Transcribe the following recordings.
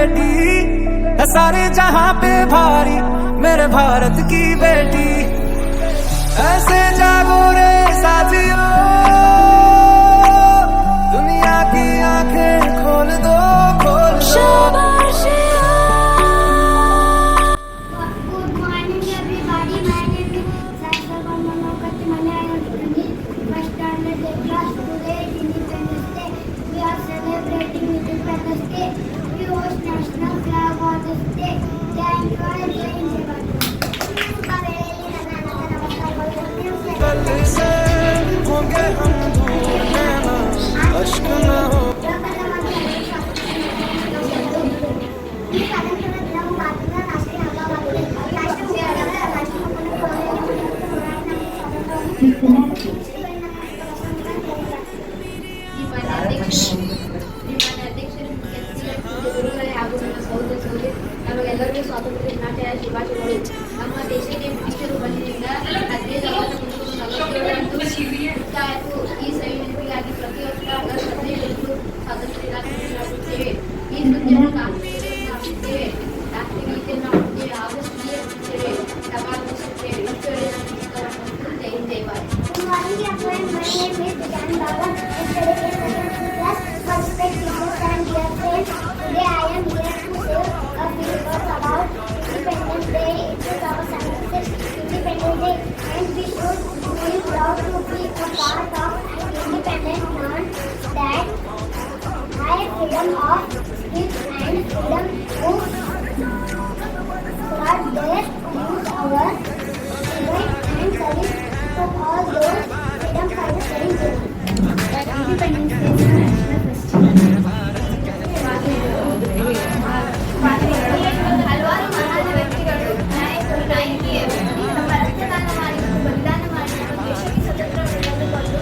बेटी है सारे जहां पे भारी मेरे भारत की बेटी। ऐसे जागो रे साथियों, दुनिया की आंखें खोल दो, खोल दो। Good morning everybody. My name is Saisha Manokati Manayani. First standard class. Today is Independence Day. We are celebrating Independence Day. We host national flag on this day. Jai Hind, Jai Hind. कल से होंगे हम दूर रहना, अश्क न हो। ನಮಗೆಲ್ಲರಿಗೂ ಸ್ವಾತಂತ್ರ್ಯ ದಿನಾಚರಣೆಯ ಶುಭಾಶಯಗಳು. ನಮ್ಮ ದೇಶಕ್ಕೆ ಬ್ರಿಟಿಷರು ಬಂದಿದ್ದರಿಂದ 15 ಆಗಸ್ಟ್ 1947 ಈ ಸೈನಿಕರಿಗಾಗಿ ಪ್ರತಿ ವರ್ಷ ಆಗಸ್ಟ್ 15 ಸ್ವಾತಂತ್ರ್ಯ ದಿನಾಚರಣೆ ಮಾಡುತ್ತೇವೆ. ಈ ನೃತ್ಯವನ್ನು ಮಾಡುತ್ತೇವೆ, ರಾಷ್ಟ್ರೀಯ ಗೀತೆಯನ್ನು ಮಾಡುತ್ತೇವೆ, ಆಗಸ್ಟ್ ಮಾಡುತ್ತೇವೆ, ಟಪಾಲು ಮುಗಿಸುತ್ತೇವೆ. ಇಷ್ಟು ಹೇಳಿ ನಾನು ಪುಸ್ತಕವನ್ನು ಜೈ ಹಿಂದ್ ಜೈ Bharat. Today I am here to say a few words about Independence Day. It is our 76th Independence Day and we should feel proud to be a part of independent land that has freedom of speech and freedom to spread their views. Our event and service to all those freedom fighters very good. Independence Day is a national festival. ಹಲವಾರು ಮಹಾನ್ ವ್ಯಕ್ತಿಗಳು, ನಾಯಕರು, ನಾಯಕಿಯರು ನಮ್ಮ ರಕ್ತದಾನ ಮಾಡಿ ಬಲಿದಾನ ಮಾಡಿ ನಮ್ಮ ದೇಶಕ್ಕೆ ಸ್ವತಂತ್ರ ಪಡೆದುಕೊಂಡು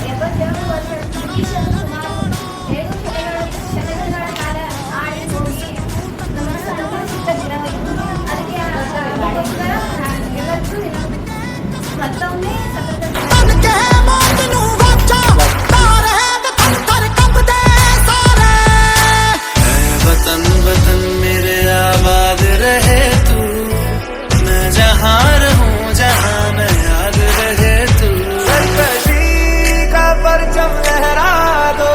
77 ವರ್ಷ ಬ್ರಿಟಿಷರು ಸುಮಾರು 7 ಶತಕಗಳ ಕಾಲ ಆಳಿ ಹೋಗಿ ನಮ್ಮ ಸಂಘಟಿತ ದಿನವಿತ್ತು. ಅದಕ್ಕೆ ಎಲ್ಲರಿಗೂ ಮತ್ತೊಮ್ಮೆ वतन वतन मेरे आबाद रहे तू, मैं जहाँ रहूं जहाँ मैं याद रहे तू। सरकशी का परचम लहरा दो,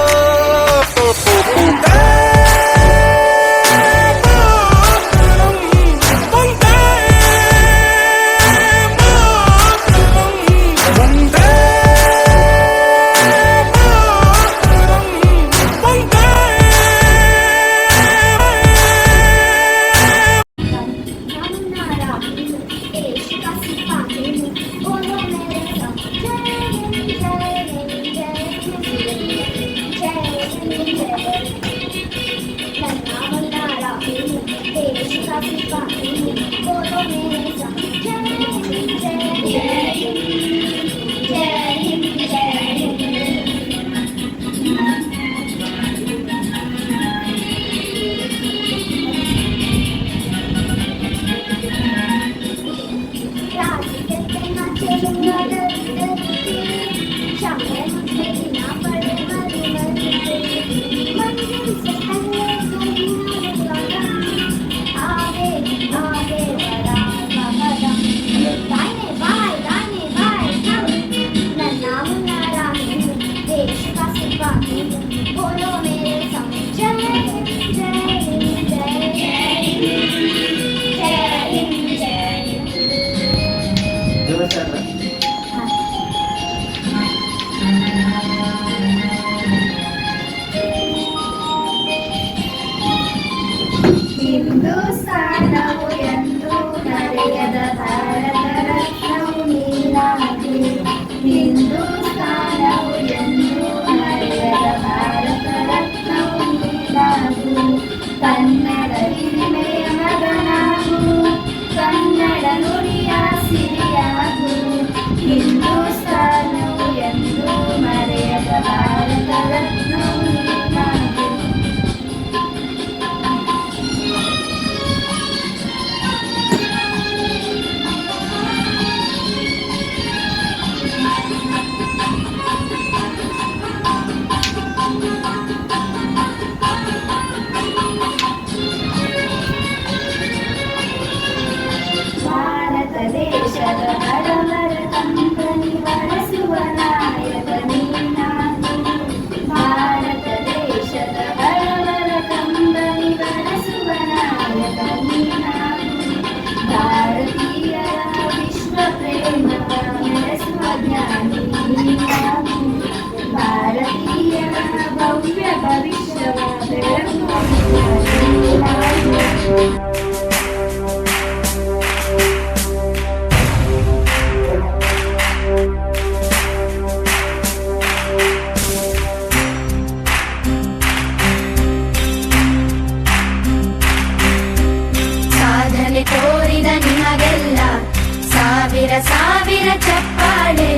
ಚಪ್ಪಾಳೆ,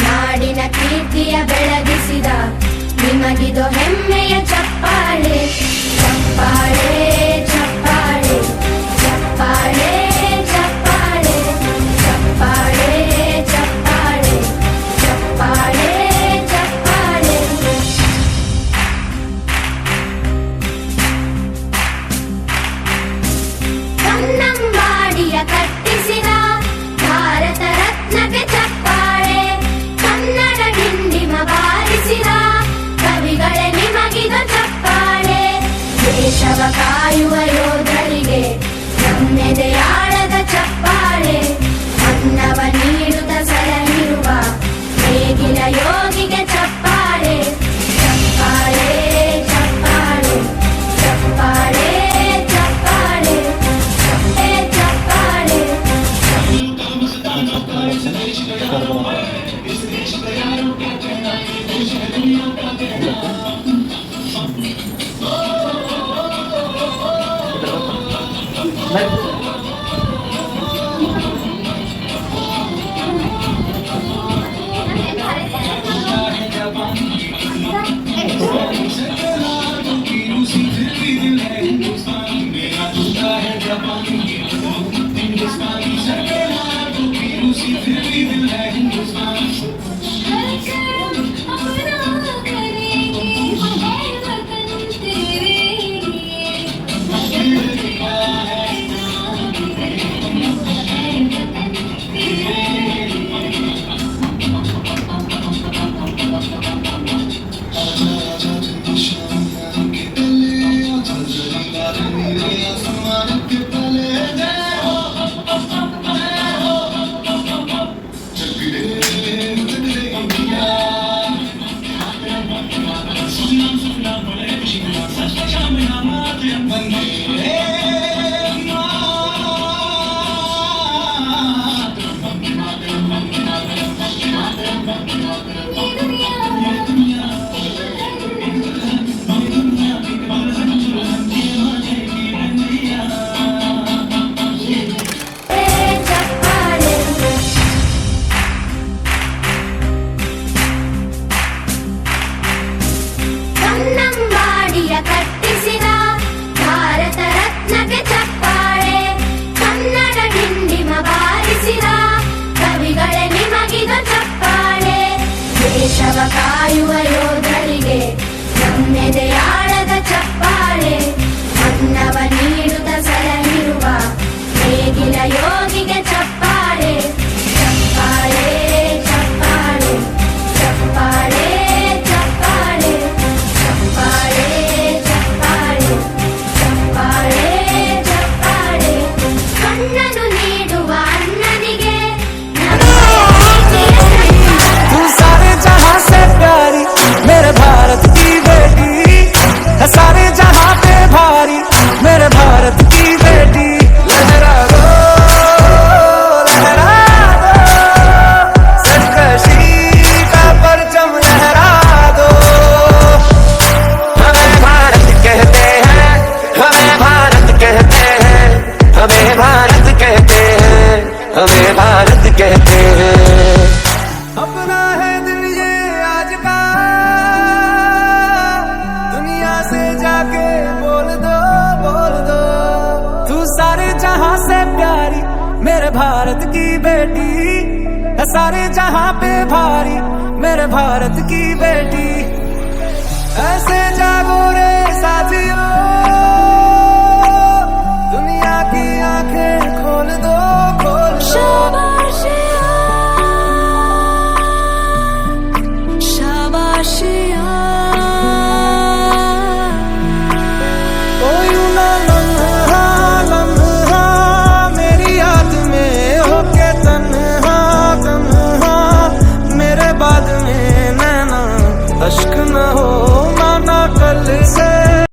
ನಾಡಿನ ಕೀರ್ತಿಯ ಬೆಳಗಿಸಿದ ನಿಮಗಿದು ಹೆಮ್ಮೆಯ ಚಪ್ಪಾಳೆ. ಚಪ್ಪಾಳೆ ಚಪ್ಪಾಳೆ ಚಪ್ಪಾಳೆ ಚಪ್ಪಾಳೆ ಚಪ್ಪಾಳೆ ಚಪ್ಪಾಳೆ ಚಪ್ಪಾಳೆ ಚಪ್ಪಾಳೆ. ಕನ್ನಂಬಾಡಿಯ ಕಟ್ಟಿಸಿದ ಭಾರತ ರತ್ನಕ್ಕೆ ಚಪ್ಪಾಳೆ, ಕನ್ನಡ ಡಿಂಡಿಮ ಬಾರಿಸಿದ ಕವಿಗಳೇ ನಿಮಗಿದು ಚಪ್ಪಾಳೆ. ದೇಶವ ಕಾಯುವ ಯೋಧರಿಗೆ ನಮ್ಮೆದೆಯಾಳದ ಚಪ್ಪಾಳೆ, ಅನ್ನವ ನೀಡುತ್ತ ಸಲಹಿರುವ ನೇಗಿಲ ಯೋಗಿಗೆ ಚಪ್ಪಾಳೆ. ಚಪ್ಪಾಳೆ ಚಪ್ಪಾಳೆ ಚಪ್ಪಾಳೆ ಚಪ್ಪಾಳೆ ಚಪ್ಪಾಳೆ. ಕನ್ನಂಬಾಡಿಯ ಕಟ್ಟಿಸಿದ ಭಾರತ ರತ್ನಕ್ಕೆ ಚಪ್ಪಾಳೆ, ಕನ್ನಡ ಡಿಂಡಿಮ ಬಾರಿಸಿದ ಕವಿಗಳೇ ನಿಮಗಿದು ಚಪ್ಪಾಳೆ. ದೇಶವ ಕಾಯುವ ಯೋಧರಿಗೆ ನಮ್ಮೆದೆಯಾಳದ ಚಪ್ಪಾಳೆ, ಅನ್ನವ ನೀಡುತ್ತ ಸಲಹಿರುವ ನೇಗಿಲ ಯೋಗಿಗೆ ಚಪ್ಪಾಳೆ. ಚಪ್ಪಾಳೆ ಚಪ್ಪಾಳೆ ಚಪ್ಪಾಳೆ ಚಪ್ಪಾಳೆ ಚಪ್ಪಾಳೆ ಚಪ್ಪಾಳೆ ಚಪ್ಪಾಳೆ ಚಪ್ಪಾಳೆ. ಕಣ್ಣನು ನೀಡುವ ಅಣ್ಣನಿಗೆ तू सारे जहां से प्यारी मेरे भारत की बेटी है, सारे जहां पे भारी मेरे भारत की बेटी. लहरा दो सरकशी का परचम लहरा दो. हमें भारत कहते हैं, हमें भारत कहते हैं, हमें भारत कहते हैं, हमें भारत कहते हैं. अपना है दिल ये आज का, दुनिया से जाके बोल दो बोल दो. तू सारे जहां से प्यारी मेरे भारत की बेटी है, सारे जहां पे भारी मेरे भारत की बेटी. ऐसे जागो रे साथियों,